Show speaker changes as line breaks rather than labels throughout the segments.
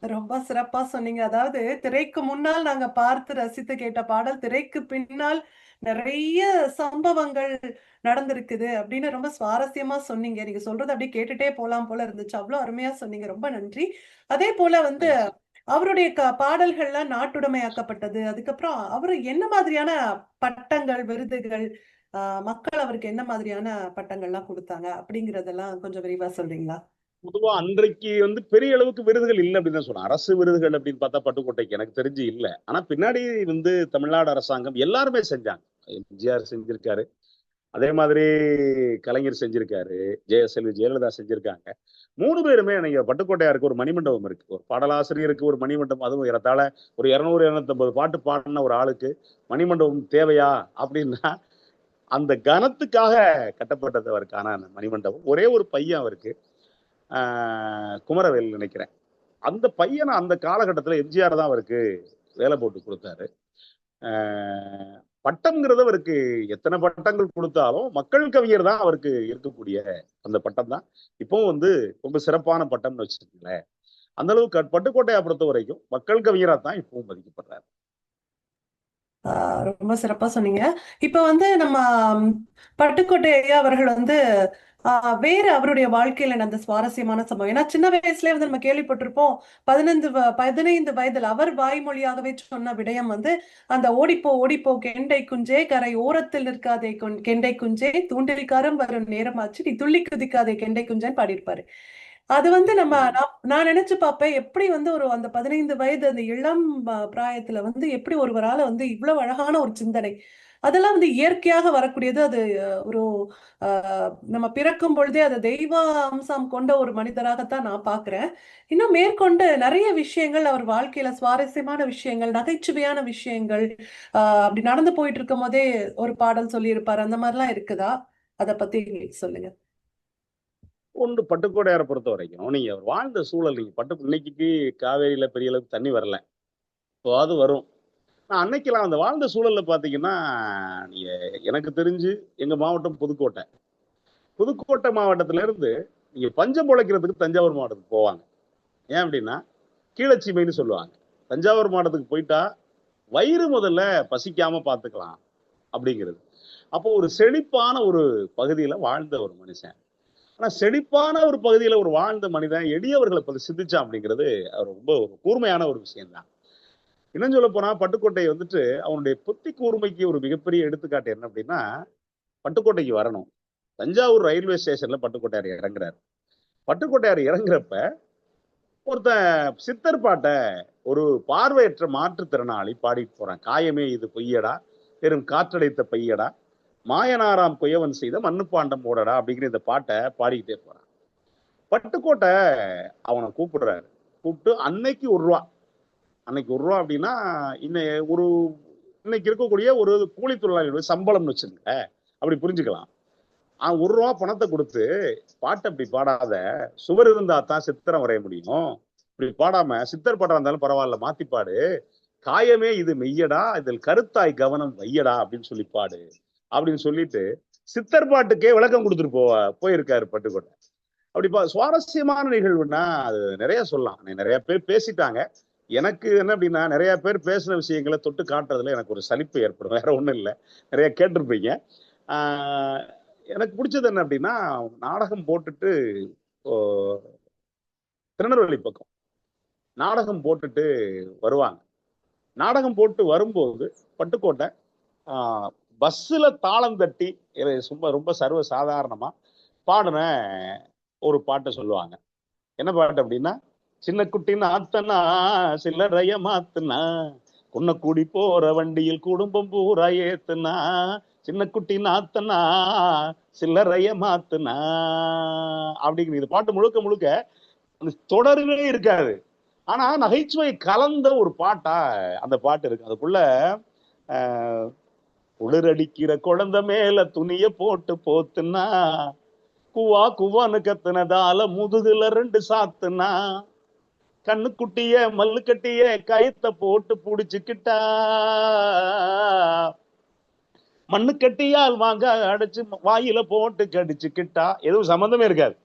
ரொம்ப சிறப்பா சொன்னீங்க. அதாவது திரைக்கு முன்னால் நாங்க பார்த்து ரசித்து கேட்ட பாடல், திரைக்கு பின்னால் நெறைய சம்பவங்கள் நடந்திருக்குது அப்படின்னு ரொம்ப சுவாரஸ்யமா சொன்னீங்க. நீங்க சொல்றத அப்படியே கேட்டுட்டே போலாம் போல இருந்துச்சு. அவ்ளோ அருமையா சொன்னீங்க. ரொம்ப நன்றி. அதே போல வந்து
மகிழ்ச்சி.
அவருடைய பாடல்கள்லாம் நாட்டுடைமையாக்கப்பட்டது. அதுக்கப்புறம் அவரு என்ன மாதிரியான பட்டங்கள், விருதுகள், அ மக்கள் அவருக்கு என்ன மாதிரியான பட்டங்கள்லாம் குடுத்தாங்க? அப்படிங்கிறதெல்லாம் கொஞ்சம் விரிவா சொல்றீங்களா?
பொதுவா அன்றைக்கு பெரிய அளவுக்கு விருதுகள் இல்ல அப்படின்னு தான் சொன்னேன். அரசு விருதுகள் அப்படின்னு பார்த்தா பட்டுக்கோட்டைக்கு எனக்கு தெரிஞ்சு இல்ல. ஆனா பின்னாடி தமிழ்நாடு அரசாங்கம் எல்லாருமே செஞ்சாங்க. எம்ஜிஆர் செஞ்சிருக்காரு. அதே மாதிரி கலைஞர் செஞ்சிருக்காரு. செல்வி ஜெயலலிதா செஞ்சிருக்காங்க. 3 பேருமே நீங்க பட்டுக்கோட்டையாருக்கு ஒரு மணிமண்டபம் இருக்கு. ஒரு பாடலாசிரியருக்கு ஒரு மணிமண்டபம், அதுவும் ஏறத்தாழ ஒரு 200, 250 பாட்டு பாடுன ஒரு ஆளுக்கு மணிமண்டபம் தேவையா? அப்படின்னா, அந்த கனத்துக்காக கட்டப்பட்டது அவருக்கான அந்த மணிமண்டபம். ஒரே ஒரு பையன் அவருக்கு. குமரவேல் நினைக்கிறேன். அந்த பையனை அந்த காலகட்டத்துல எம்ஜிஆர் தான் அவருக்கு வேலை போட்டு குடுத்தாரு. அ பட்டம்ங்கிறது அவருக்கு எத்தன பட்டங்கள் குடுத்தாலும், மக்கள் கவிஞர் தான் அவருக்கு இருக்கக்கூடிய அந்த பட்டம் தான். இப்பவும் ரொம்ப சிறப்பான பட்டம்னு வச்சுக்கங்களேன். அந்த அளவுக்கு பட்டுக்கோட்டையா பொறுத்தவரைக்கும் மக்கள் கவிஞரா தான் இப்பவும் மதிக்கப்படுறாரு.
ஆ, ரொம்ப சிறப்பா சொன்னீங்க. இப்ப வந்து நம்ம ம், பட்டுக்கோட்டை ஐயா அவர்கள் வந்து ஆ, வேற அவருடைய வாழ்க்கையில நடந்த சுவாரஸ்யமான சம்பவம். ஏன்னா சின்ன வயசுலயே வந்து நம்ம கேள்விப்பட்டிருப்போம். 15 வயதில் அவர் வாய்மொழியாகவே சொன்ன விடயம் வந்து அந்த ஓடிப்போ ஓடிப்போ கெண்டை குஞ்சே கரை ஓரத்தில் நிற்காதே கெண்டை குஞ்சே தூண்டில்காரன் வரும் நேரமாச்சு நீ துள்ளி குதிக்காதே கெண்டை குஞ்சேன்னு பாடியிருப்பாரு. அது வந்து
நிச்சயமா.
நான் நினைச்சு பார்ப்பேன். எப்படி வந்து ஒரு அந்த 15 வயது அந்த இளம் பிராயத்துல வந்து எப்படி ஒருவரால வந்து இவ்வளவு அழகான ஒரு சிந்தனை. அதெல்லாம் வந்து இயற்கையாக வரக்கூடியது. அது ஒரு அ நம்ம பிறக்கும் பொழுதே அது தெய்வ அம்சம் கொண்ட ஒரு மனிதராகத்தான் நான் பார்க்கிறேன். இன்னும் மேற்கொண்டு நெறைய விஷயங்கள் அவர் வாழ்க்கையில சுவாரஸ்யமான விஷயங்கள், நகைச்சுவையான விஷயங்கள், அப்படி நடந்து போயிட்டு இருக்கும்போதே ஒரு பாடல் சொல்லியிருப்பாரு. அந்த மாரிலாம் இருக்குதா? அத பத்தி சொல்லுங்க.
பட்டுக்கோட்டையார பொறுத்தவரைக்கும், நீங்க அவர் வாழ்ந்த சூழல் நீங்க இன்னைக்கு காவேரியில பெரிய அளவுக்கு தண்ணி வரல. எப்பவாவது வரும். அன்னைக்கெல்லாம் அந்த வாழ்ந்த சூழல்ல பார்த்தீங்கன்னா, நீங்க எனக்கு தெரிஞ்சு எங்க மாவட்டம் புதுக்கோட்டை. புதுக்கோட்டை மாவட்டத்துல இருந்து நீங்க பஞ்சம் பொழைக்கிறதுக்கு தஞ்சாவூர் மாவட்டத்துக்கு போவாங்க. ஏன் அப்படின்னா, கீழச்சீமைன்னு சொல்லுவாங்க. தஞ்சாவூர் மாவட்டத்துக்கு போயிட்டா, வயிறு முதல்ல பசிக்காம பார்த்துக்கலாம் அப்படிங்கிறது. அப்போ ஒரு செழிப்பான ஒரு பகுதியில வாழ்ந்த ஒரு மனுஷன். ஆனா செழிப்பான ஒரு பகுதியில ஒரு வாழ்ந்த மனிதன் எளியவர்களை பத்தி சிந்திச்சான் அப்படிங்கிறது அவர் ரொம்ப ஒரு கூர்மையான ஒரு விஷயம் தான். இன்னும் சொல்ல போனா பட்டுக்கோட்டை அவனுடைய புத்தி கூர்மைக்கு ஒரு மிகப்பெரிய எடுத்துக்காட்டு என்ன அப்படின்னா, பட்டுக்கோட்டைக்கு வரணும். தஞ்சாவூர் ரயில்வே ஸ்டேஷன்ல பட்டுக்கோட்டையார் இறங்குறாரு. பட்டுக்கோட்டையார் இறங்குறப்ப ஒருத்தன் சித்தர் பாட்ட ஒரு பார்வையற்ற மாற்றுத்திறனாளி பாடிட்டு போறான். காயமே இது பொய்யடா, பெரும் காற்றடைத்த பையடா, மாயனாராம் குயவன் செய்த மண்ணுப்பாண்டம் போடடா அப்படிங்கிற இந்த பாட்டை பாடிக்கிட்டே போறான். பட்டுக்கோட்டை அவனை கூப்பிடுறாரு. கூப்பிட்டு அன்னைக்கு 1 ரூபா, அன்னைக்கு 1 ரூபா அப்படின்னா ஒரு இன்னைக்கு இருக்கக்கூடிய ஒரு கூலி தொழிலாளிகளுடைய சம்பளம்னு வச்சுருங்க, அப்படி புரிஞ்சுக்கலாம். 1 ரூபா பணத்தை கொடுத்து பாட்டு அப்படி பாடாத, சுவர் இருந்தா தான் சித்திரம் வரைய முடியும், இப்படி பாடாம சித்தர் பாடா இருந்தாலும் பரவாயில்ல மாத்தி பாடு, காயமே இது மெய்யடா இதில் கருத்தாய் கவனம் வையடா அப்படின்னு சொல்லி பாடு அப்படின்னு சொல்லிட்டு சித்தர் பாட்டுக்கே விளக்கம் கொடுத்துட்டு போயிருக்காரு பட்டுக்கோட்டை. அப்படி சுவாரஸ்யமான நிகழ்வுன்னா அது நிறைய சொல்லலாம். நிறைய பேர் பேசிட்டாங்க. எனக்கு என்ன அப்படின்னா, நிறைய பேர் பேசின விஷயங்களை தொட்டு காட்டுறதுல எனக்கு ஒரு சலிப்பு ஏற்படும். வேற ஒண்ணும் இல்லை. நிறைய கேட்டிருப்பீங்க. ஆஹ் எனக்கு பிடிச்சது என்ன அப்படின்னா, நாடகம் போட்டுட்டு ஓ, திருநெல்வேலி பக்கம் நாடகம் போட்டுட்டு வருவாங்க. நாடகம் போட்டு வரும்போது பட்டுக்கோட்டை பஸ்ஸில் தாளம் தட்டி சும்மா ரொம்ப சர்வ சாதாரணமா பாடின ஒரு பாட்டை சொல்லுவாங்க. என்ன பாட்டு அப்படின்னா, சின்ன குட்டின்னு ஆத்தனா சில்லறைய மாத்துனா, குன்ன கூடி போற வண்டியில் குடும்பம் பூரா ஏத்துனா, சின்ன குட்டின்னு ஆத்தனா சில்லறைய மாத்துனா அப்படிங்கிற இது பாட்டு முழுக்க முழுக்க அந்த தொடரவே இருக்காது. ஆனா நகைச்சுவை கலந்த ஒரு பாட்டா அந்த பாட்டு இருக்கு. அதுக்குள்ள அஹ், குளிரடிக்கிற குழந்தை மேல துணிய போட்டு போத்துனா, குவா குவான்னு கத்துனதால முதுகுல 2 சாத்துனா, கண்ணுக்குட்டிய மல்லு கட்டிய கயத்தை போட்டு புடிச்சுக்கிட்டா, மண்ணு கட்டியால் வாங்க அடைச்சு வாயில போட்டு கடிச்சுக்கிட்டா, எதுவும் சம்பந்தமே இருக்காது.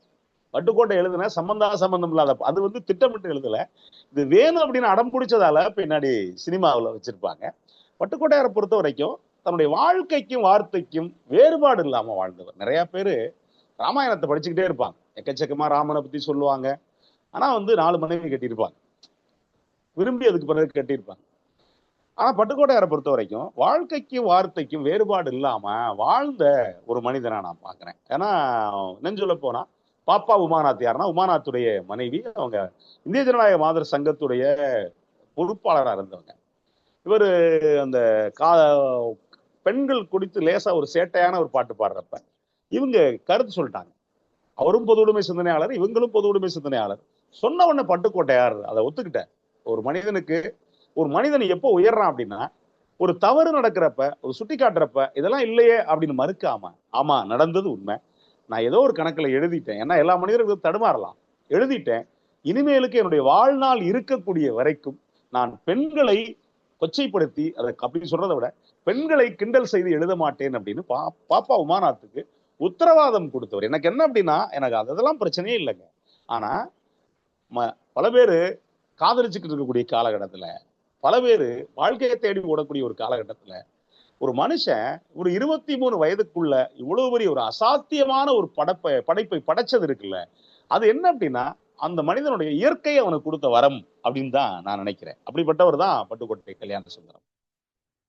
பட்டுக்கோட்டை எழுதுன சம்பந்தம் இல்லாத அது வந்து திட்டமிட்டு எழுதல. இது வேணும் அப்படின்னு அடம் பிடிச்சதால பின்னாடி சினிமாவில் வச்சிருப்பாங்க. பட்டுக்கோட்டையாரை பொறுத்த வரைக்கும் தன்னுடைய வாழ்க்கைக்கும் வார்த்தைக்கும் வேறுபாடு இல்லாம வாழ்ந்தவர். நிறைய பேரு ராமாயணத்தை படிச்சுக்கிட்டே இருப்பாங்க, எக்கச்சக்கமா ராமனை பத்தி சொல்லுவாங்க. ஆனா வந்து 4 மனைவி கட்டியிருப்பாங்க, விரும்பி அதுக்கு பிறகு கட்டியிருப்பாங்க. ஆனா பட்டுக்கோட்டையாரை பொறுத்த வரைக்கும் வாழ்க்கைக்கும் வார்த்தைக்கும் வேறுபாடு இல்லாம வாழ்ந்த ஒரு மனிதனா நான் பாக்குறேன். ஏன்னா நெஞ்சொல்ல போனா பாப்பா உமாநாத் யாருன்னா உமாநாத்துடைய மனைவி. அவங்க இந்திய ஜனநாயக மாதர் சங்கத்துடைய பொறுப்பாளராக இருந்தவங்க. இவர் அந்த கா பெண்கள் குறித்து லேசா ஒரு சேட்டையான ஒரு பாட்டு பாடுறப்ப இவங்க கருத்து சொல்லிட்டாங்க. அவரும் பொது உடைமை சிந்தனையாளர், இவங்களும் பொது உடைமை சிந்தனையாளர். சொன்ன உடனே பட்டுக்கோட்டையார் அதை ஒத்துக்கிட்ட. ஒரு மனிதனுக்கு ஒரு மனிதன் எப்போ உயர்றான் அப்படின்னா, ஒரு தவறு நடக்கிறப்ப, ஒரு சுட்டி காட்டுறப்ப இதெல்லாம் இல்லையே அப்படின்னு மறுக்காம, ஆமா நடந்தது உண்மை, நான் ஏதோ ஒரு கணக்குல எழுதிட்டேன், ஏன்னா எல்லா மனிதர்களும் தடுமாறலாம், எழுதிட்டேன், இனிமேலுக்கு என்னுடைய வாழ்நாள் இருக்கக்கூடிய வரைக்கும் நான் பெண்களை கொச்சைப்படுத்தி அதை அப்படி சொல்றதை விட பெண்களை கிண்டல் செய்து எழுத மாட்டேன் அப்படின்னு பாப்பா உமாநாத்துக்கு உத்தரவாதம் கொடுத்தவர். எனக்கு என்ன அப்படின்னா, எனக்கு அதெல்லாம் பிரச்சனையே இல்லைங்க. ஆனா பல பேரு காதலிச்சுக்கிட்டு இருக்கக்கூடிய காலகட்டத்துல, பல பேரு வாழ்க்கையை தேடி ஓடக்கூடிய ஒரு காலகட்டத்துல ஒரு மனுஷன் ஒரு 23 வயதுக்குள்ள இவ்வளவு பெரிய ஒரு அசாத்தியமான ஒரு படைப்பை படைச்சது இருக்குல்ல, அது என்ன அப்படின்னா அந்த மனிதனுடைய இயற்கை அவனுக்கு கொடுத்த வரம் அப்படின்னு தான் நான் நினைக்கிறேன். அப்படிப்பட்டவர் தான் பட்டுக்கோட்டை கல்யாண சுந்தரம்.